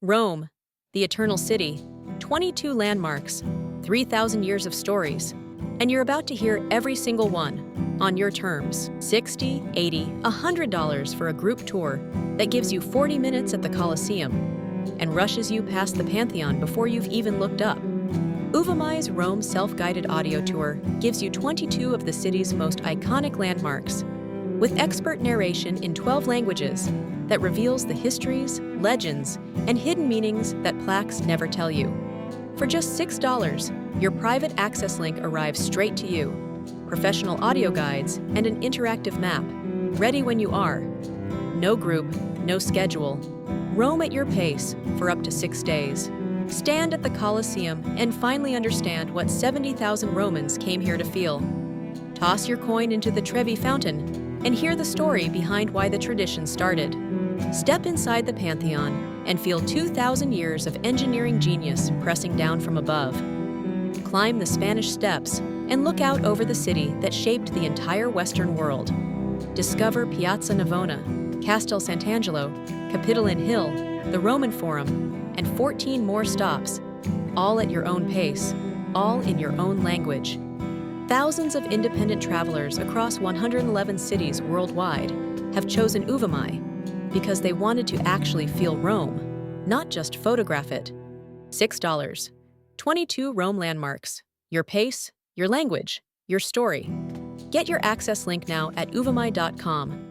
Rome, the Eternal City, 22 landmarks, 3,000 years of stories, and you're about to hear every single one on your terms. $60, $80, $100 for a group tour that gives you 40 minutes at the Colosseum and rushes you past the Pantheon before you've even looked up. Uvamai's Rome self-guided audio tour gives you 22 of the city's most iconic landmarks, with expert narration in 12 languages that reveals the histories, legends, and hidden meanings that plaques never tell you. For just $6, your private access link arrives straight to you, professional audio guides, and an interactive map, ready when you are. No group, no schedule. Roam at your pace for up to 6 days. Stand at the Colosseum and finally understand what 70,000 Romans came here to feel. Toss your coin into the Trevi Fountain and hear the story behind why the tradition started. Step inside the Pantheon and feel 2,000 years of engineering genius pressing down from above. Climb the Spanish Steps and look out over the city that shaped the entire Western world. Discover Piazza Navona, Castel Sant'Angelo, Capitoline Hill, the Roman Forum, and 14 more stops, all at your own pace, all in your own language. Thousands of independent travelers across 111 cities worldwide have chosen Uvamai because they wanted to actually feel Rome, not just photograph it. $6, 22 Rome landmarks, your pace, your language, your story. Get your access link now at uvamai.com.